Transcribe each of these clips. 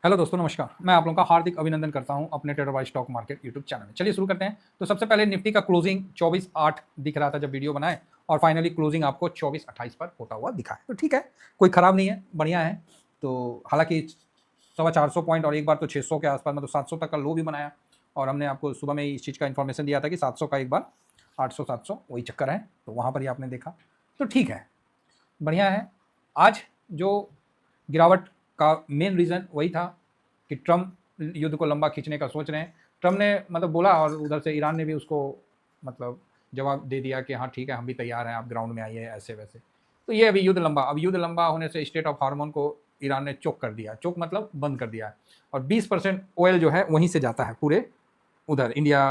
Hello दोस्तों, नमस्कार। मैं आप लोगों का हार्दिक अभिनंदन करता हूं अपने trader wise stock market YouTube channel में। चलिए शुरू करते हैं। तो सबसे पहले निफ्टी का क्लोजिंग 24.8 दिख रहा था जब वीडियो बनाए, और फाइनली क्लोजिंग आपको 24.28 पर होता हुआ दिखा है। तो ठीक है, कोई खराब नहीं है, बढ़िया है। तो हालांकि 450 पॉइंट और एक बार तो 600 के आसपास, मतलब 700 तक का लो भी बनाया, और हमने आपको सुबह में इस चीज़ का इन्फॉर्मेशन दिया था कि 700 का एक बार 800 700 वही चक्कर है। तो वहाँ पर ही आपने देखा, तो ठीक है, बढ़िया है। आज जो गिरावट का मेन रीज़न वही था कि ट्रम्प युद्ध को लंबा खींचने का सोच रहे हैं। ट्रम्प ने मतलब बोला, और उधर से ईरान ने भी उसको मतलब जवाब दे दिया कि हाँ ठीक है, हम भी तैयार हैं, आप ग्राउंड में आइए, ऐसे वैसे। तो ये अभी युद्ध लंबा होने से स्टेट ऑफ हार्मोन को ईरान ने चोक कर दिया। चोक मतलब बंद कर दिया है, और 20% ऑयल जो है वहीं से जाता है पूरे उधर इंडिया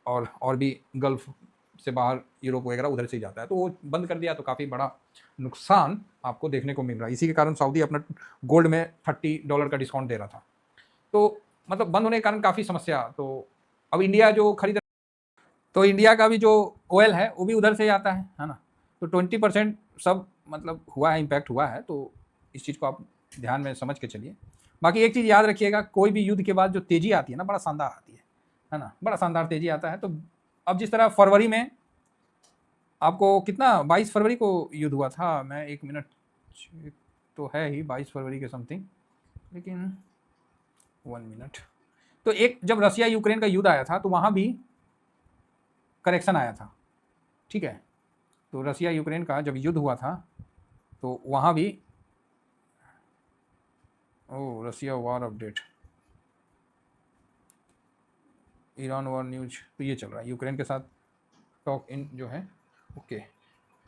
और भी गल्फ से बाहर, यूरोप वगैरह उधर से ही जाता है। तो वो बंद कर दिया, तो काफ़ी बड़ा नुकसान आपको देखने को मिल रहा है। इसी के कारण सऊदी अपना गोल्ड में $30 का डिस्काउंट दे रहा था। तो मतलब बंद होने के कारण काफ़ी समस्या। तो अब इंडिया जो खरीद, तो इंडिया का भी जो ऑयल है वो भी उधर से ही आता है ना। तो 20% सब मतलब हुआ है, इम्पैक्ट हुआ है। तो इस चीज़ को आप ध्यान में समझ के चलिए। बाकी एक चीज़ याद रखिएगा, कोई भी युद्ध के बाद जो तेज़ी आती है ना, बड़ा शानदार आती है ना, बड़ा शानदार तेज़ी आता है। तो अब जिस तरह फरवरी में आपको कितना 22 फरवरी को युद्ध हुआ था, मैं 1 मिनट, तो है ही 22 फरवरी के समथिंग, लेकिन 1 मिनट। तो एक जब रसिया यूक्रेन का युद्ध आया था तो वहाँ भी करेक्शन आया था, ठीक है। तो रसिया यूक्रेन का जब युद्ध हुआ था तो वहाँ भी, ओ Russia war update, Iran war news, तो ये चल रहा है यूक्रेन के साथ टॉक इन जो है, ओके।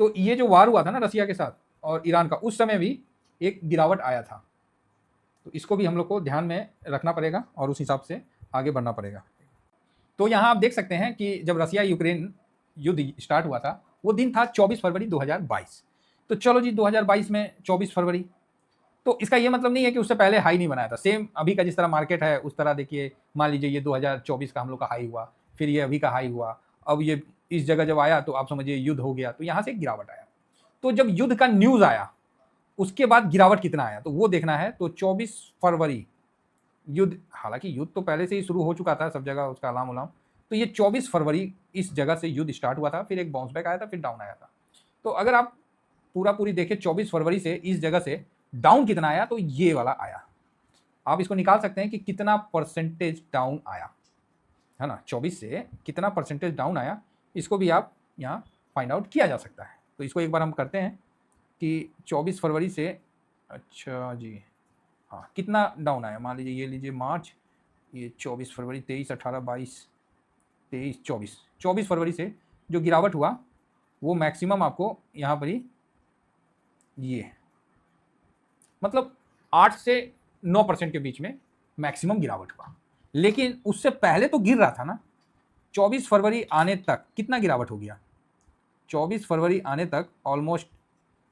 तो ये जो वार हुआ था ना रसिया के साथ और ईरान का, उस समय भी एक गिरावट आया था। तो इसको भी हम लोग को ध्यान में रखना पड़ेगा और उस हिसाब से आगे बढ़ना पड़ेगा। तो यहाँ आप देख सकते हैं कि जब रसिया यूक्रेन युद्ध स्टार्ट हुआ था वो दिन था 24 फरवरी 2022। तो चलो जी, 2022 में 24 फरवरी, तो इसका ये मतलब नहीं है कि उससे पहले हाई नहीं बनाया था। सेम अभी का जिस तरह मार्केट है उस तरह देखिए, मान लीजिए ये 2024 का हम लोग का हाई हुआ, फिर ये अभी का हाई हुआ, अब ये इस जगह जब आया तो आप समझिए युद्ध हो गया, तो यहाँ से गिरावट आया। तो जब युद्ध का न्यूज़ आया उसके बाद गिरावट कितना आया तो वो देखना है। तो 24 फरवरी युद्ध, हालांकि युद्ध तो पहले से ही शुरू हो चुका था सब जगह, उसका अलाम उलाम। तो ये 24 फरवरी इस जगह से युद्ध स्टार्ट हुआ था, फिर एक बाउंस बैक आया था, फिर डाउन आया था। तो अगर आप पूरी देखें 24 फरवरी से इस जगह से डाउन कितना आया, तो ये वाला आया। आप इसको निकाल सकते हैं कि कितना परसेंटेज डाउन आया, है ना। 24 से कितना परसेंटेज डाउन आया, इसको भी आप यहाँ फाइंड आउट किया जा सकता है। तो इसको एक बार हम करते हैं कि 24 फरवरी से, अच्छा जी, हाँ, कितना डाउन आया। मान लीजिए ये लीजिए मार्च, ये 24 फरवरी, 23 18 22 23 24, 24 फरवरी से जो गिरावट हुआ वो मैक्सिमम आपको यहाँ पर ही, ये मतलब 8 से 9% के बीच में मैक्सिमम गिरावट हुआ। लेकिन उससे पहले तो गिर रहा था ना। 24 फरवरी आने तक कितना गिरावट हो गया, 24 फरवरी आने तक ऑलमोस्ट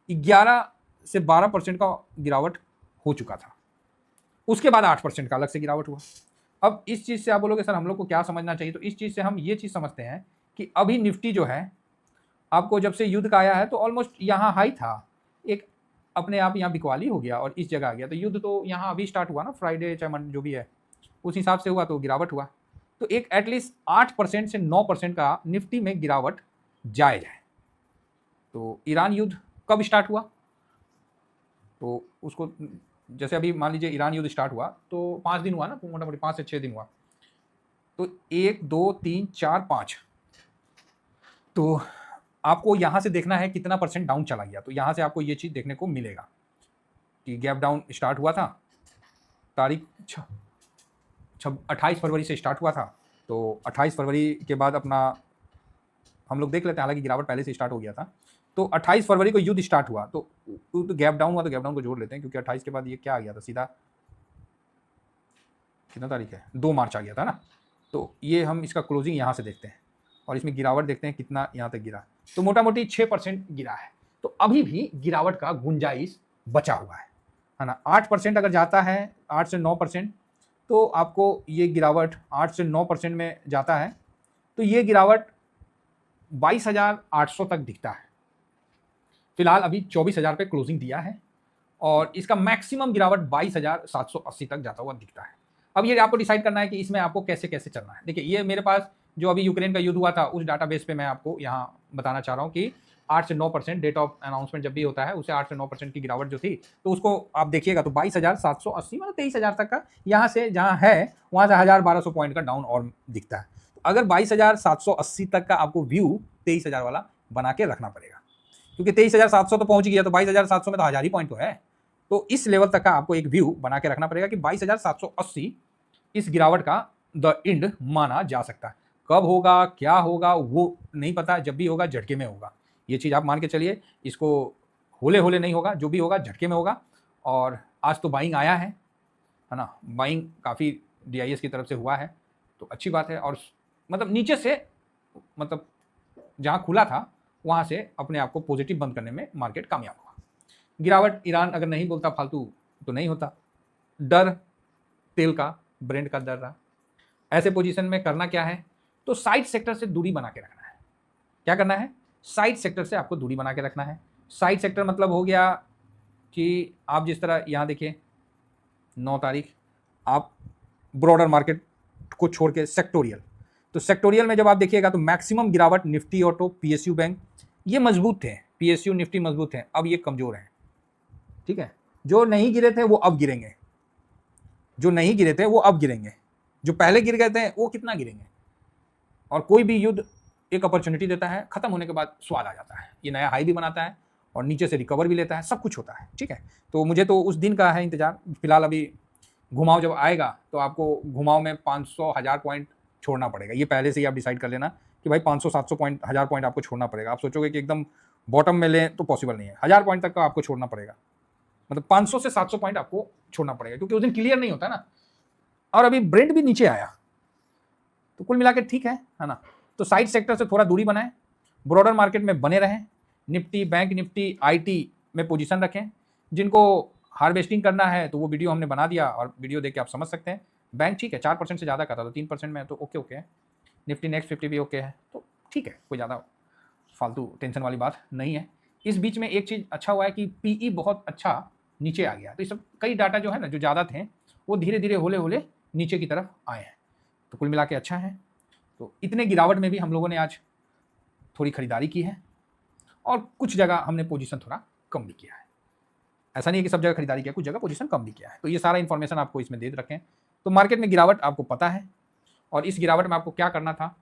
11 से 12% का गिरावट हो चुका था। उसके बाद 8% का अलग से गिरावट हुआ। अब इस चीज़ से आप बोलोगे सर हम लोग को क्या समझना चाहिए, तो इस चीज़ से हम ये चीज़ समझते हैं कि अभी निफ्टी जो है आपको जब से युद्ध का आया है तो ऑलमोस्ट यहाँ हाई था, एक अपने आप यहाँ बिकवाली हो गया और इस जगह आ गया। तो युद्ध तो यहाँ अभी स्टार्ट हुआ ना, फ्राइडे चाहे मंडे जो भी है, उस हिसाब से हुआ तो गिरावट हुआ। तो एक एटलीस्ट 8% से 9% का निफ्टी में गिरावट जायज़ है। तो ईरान युद्ध कब स्टार्ट हुआ, तो उसको जैसे अभी मान लीजिए ईरान युद्ध स्टार्ट हुआ तो 5 दिन हुआ ना, मोटामोटी 5 से 6 दिन हुआ। तो 1 2 3 4 5, तो आपको यहाँ से देखना है कितना परसेंट डाउन चला गया। तो यहाँ से आपको ये चीज़ देखने को मिलेगा कि गैप डाउन स्टार्ट हुआ था, तारीख 28 फरवरी से स्टार्ट हुआ था। तो 28 फरवरी के बाद अपना हम लोग देख लेते हैं, हालांकि गिरावट पहले से स्टार्ट हो गया था। तो 28 फरवरी को युद्ध स्टार्ट हुआ तो गैप डाउन हुआ, तो गैप डाउन को जोड़ लेते हैं क्योंकि 28 के बाद ये क्या आ गया था, सीधा कितना तारीख है, 2 मार्च आ गया था ना। तो ये हम इसका क्लोजिंग यहाँ से देखते हैं और इसमें गिरावट देखते हैं कितना यहाँ तक गिरा। तो मोटा मोटी 6% गिरा है। तो अभी भी गिरावट का गुंजाइश बचा हुआ है ना। 8% अगर जाता है, 8 से 9%, तो आपको ये गिरावट 8 से 9% में जाता है तो ये गिरावट 22,800 तक दिखता है। फिलहाल अभी 24,000 पे क्लोजिंग दिया है और इसका मैक्सिमम गिरावट 22,780 तक जाता हुआ दिखता है। अब ये आपको डिसाइड करना है कि इसमें आपको कैसे कैसे चलना है। देखिए ये मेरे पास जो अभी यूक्रेन का युद्ध हुआ था उस डाटाबेस पे मैं आपको यहाँ बताना चाह रहा हूँ कि 8 से 9% डेट ऑफ अनाउंसमेंट जब भी होता है उसे 8 से 9% की गिरावट जो थी, तो उसको आप देखिएगा तो 22,780 मतलब 23,000 तक का, यहाँ से जहाँ है वहाँ से 1,000-1,200 पॉइंट का डाउन और दिखता है। तो अगर 22,780 तक का आपको व्यू 23,000 वाला बना के रखना पड़ेगा, क्योंकि 23,700 तो पहुंच गया, तो 22,700 में तो 1,000 ही पॉइंट तो है। तो इस लेवल तक का आपको एक व्यू बना के रखना पड़ेगा कि 22,780 इस गिरावट का द एंड माना जा सकता है। कब होगा क्या होगा वो नहीं पता, जब भी होगा झटके में होगा, ये चीज़ आप मान के चलिए। इसको होले होले नहीं होगा, जो भी होगा झटके में होगा। और आज तो बाइंग आया है ना, बाइंग काफ़ी DIS की तरफ से हुआ है, तो अच्छी बात है। और मतलब नीचे से मतलब जहाँ खुला था वहाँ से अपने आप को पॉजिटिव बंद करने में मार्केट कामयाब हुआ। गिरावट ईरान अगर नहीं बोलता फालतू तो नहीं होता। डर तेल का, ब्रेंड का डर रहा। ऐसे पोजीशन में करना क्या है, तो साइड सेक्टर से दूरी बना के रखना है। क्या करना है, साइड सेक्टर से आपको दूरी बना के रखना है। साइड सेक्टर मतलब हो गया कि आप जिस तरह यहाँ देखिए 9 तारीख आप ब्रॉडर मार्केट को छोड़ के सेक्टोरियल, तो सेक्टोरियल में जब आप देखिएगा तो मैक्सिमम गिरावट निफ्टी ऑटो, PSU बैंक ये मजबूत थे, PSU निफ्टी मजबूत हैं, अब ये कमजोर हैं। ठीक है, जो नहीं गिरे थे वो अब गिरेंगे, जो नहीं गिरे थे वो अब गिरेंगे, जो पहले गिर गए थे वो कितना गिरेंगे। और कोई भी युद्ध एक अपॉर्चुनिटी देता है, खत्म होने के बाद स्वाद आ जाता है, ये नया हाई भी बनाता है और नीचे से रिकवर भी लेता है, सब कुछ होता है। ठीक है, तो मुझे तो उस दिन का है इंतजार। फिलहाल अभी घुमाव जब आएगा तो आपको घुमाव में 500-1000 पॉइंट छोड़ना पड़ेगा। ये पहले से ही आप डिसाइड कर लेना कि भाई 500-700 पॉइंट, 1000 पॉइंट आपको छोड़ना पड़ेगा। आप सोचोगे कि एकदम बॉटम में लें तो पॉसिबल नहीं है, 1000 पॉइंट तक का आपको छोड़ना पड़ेगा। मतलब 500 से 700 पॉइंट आपको छोड़ना पड़ेगा, क्योंकि उस दिन क्लियर नहीं होता ना। और अभी ब्रेंड भी नीचे आया, तो कुल मिला के ठीक है ना। तो साइड सेक्टर से थोड़ा दूरी बनाएं, ब्रॉडर मार्केट में बने रहें। निफ्टी, बैंक निफ्टी, IT में पोजीशन रखें। जिनको हार्वेस्टिंग करना है तो वो वीडियो हमने बना दिया, और वीडियो देख के आप समझ सकते हैं। बैंक ठीक है 4% से ज़्यादा का था, तो 3% में तो ओके है। निफ्टी नेक्स्ट 50 भी ओके है, तो ठीक है, कोई ज़्यादा फालतू टेंशन वाली बात नहीं है। इस बीच में एक चीज़ अच्छा हुआ है कि PE बहुत अच्छा नीचे आ गया, तो ये सब कई डाटा जो है ना, जो ज़्यादा थे वो धीरे धीरे होले होले नीचे की तरफ आए हैं। तो कुल मिला के अच्छा है। तो इतने गिरावट में भी हम लोगों ने आज थोड़ी खरीदारी की है, और कुछ जगह हमने पोजीशन थोड़ा कम भी किया है। ऐसा नहीं है कि सब जगह खरीदारी किया, कुछ जगह पोजीशन कम भी किया है। तो ये सारा इन्फॉर्मेशन आपको इसमें दे रखें। तो मार्केट में गिरावट आपको पता है, और इस गिरावट में आपको क्या करना था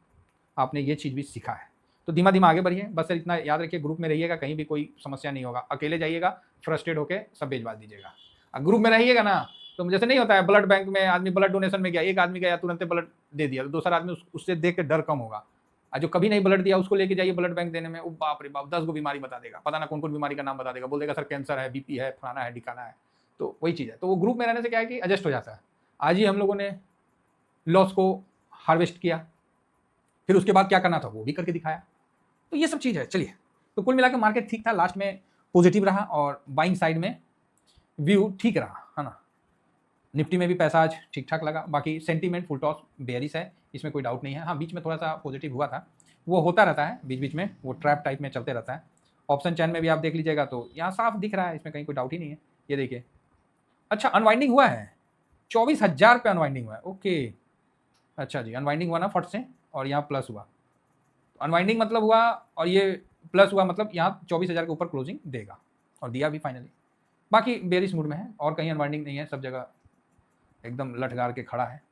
आपने ये चीज़ भी सीखा है। तो धीमा धीमा आगे बढ़िए। बस इतना याद रखिए, ग्रुप में रहिएगा, कहीं भी कोई समस्या नहीं होगा। अकेले जाइएगा, फ्रस्ट्रेट होकर सब बेचवा दीजिएगा। अब ग्रुप में रहिएगा ना, तो जैसे नहीं होता है ब्लड बैंक में आदमी ब्लड डोनेशन में गया, एक आदमी गया तुरंत ब्लड दे दिया, तो दूसरा आदमी उससे देख के डर कम होगा। और जो कभी नहीं ब्लड दिया उसको लेके जाइए ब्लड बैंक देने में, वो बाप रे बाप 10 गो बीमारी बता देगा, पता ना कौन कौन बीमारी का नाम बता देगा, बोल देगा सर कैंसर है, BP है, फलाना है, ढिकाना है। तो वही चीज़ है। तो वो ग्रुप में रहने से क्या है कि एडजस्ट हो जाता है। आज ही हम लोगों ने लॉस को हार्वेस्ट किया, फिर उसके बाद क्या करना था वो भी करके दिखाया। तो ये सब चीज़ है। चलिए, तो कुल मिलाकर मार्केट ठीक था, लास्ट में पॉजिटिव रहा, और बाइंग साइड में व्यू ठीक रहा, है ना। निफ्टी में भी पैसा आज ठीक ठाक लगा। बाकी सेंटीमेंट फुल टॉस बेयरिश है, इसमें कोई डाउट नहीं है। हाँ, बीच में थोड़ा सा पॉजिटिव हुआ था, वो होता रहता है बीच बीच में, वो ट्रैप टाइप में चलते रहता है। ऑप्शन चैन में भी आप देख लीजिएगा तो यहाँ साफ दिख रहा है, इसमें कहीं कोई डाउट ही नहीं है। ये देखिए, अच्छा अनवाइंडिंग हुआ है, 24,000 पे अनवाइंडिंग हुआ है। ओके, अच्छा जी, अनवाइंडिंग हुआ ना फट से, और यहाँ प्लस हुआ। अनवाइंडिंग मतलब हुआ और ये प्लस हुआ, मतलब यहाँ 24,000 के ऊपर क्लोजिंग देगा, और दिया भी फाइनली। बाकी बेरिश मूड में है, और कहीं अनवाइंडिंग नहीं है, सब जगह एकदम लटगार के खड़ा है।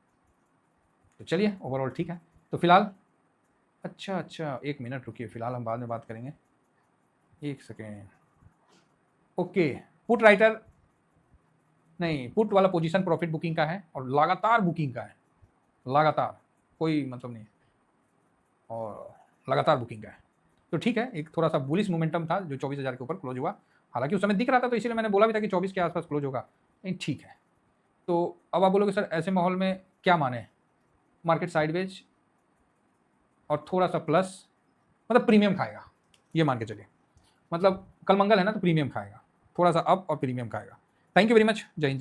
तो चलिए, ओवरऑल ठीक है। तो फिलहाल अच्छा 1 मिनट रुकिए, फिलहाल हम बाद में बात करेंगे, 1 सेकेंड। ओके, पुट राइटर नहीं, पुट वाला पोजीशन प्रॉफिट बुकिंग का है, और लगातार बुकिंग का है, लगातार, कोई मतलब नहीं, और लगातार बुकिंग का है। तो ठीक है, एक थोड़ा सा बुलिश मोमेंटम था जो 24,000 के ऊपर क्लोज हुआ। हालांकि उस समय दिख रहा था, तो इसीलिए मैंने बोला भी था कि 24 के आसपास क्लोज होगा। नहीं, ठीक है। तो अब आप बोलोगे सर ऐसे माहौल में क्या माने, मार्केट साइडवेज और थोड़ा सा प्लस, मतलब प्रीमियम खाएगा, ये मान के चलिए। मतलब कल मंगल है ना, तो प्रीमियम खाएगा, थोड़ा सा अप और प्रीमियम खाएगा। थैंक यू वेरी मच, जय हिंद।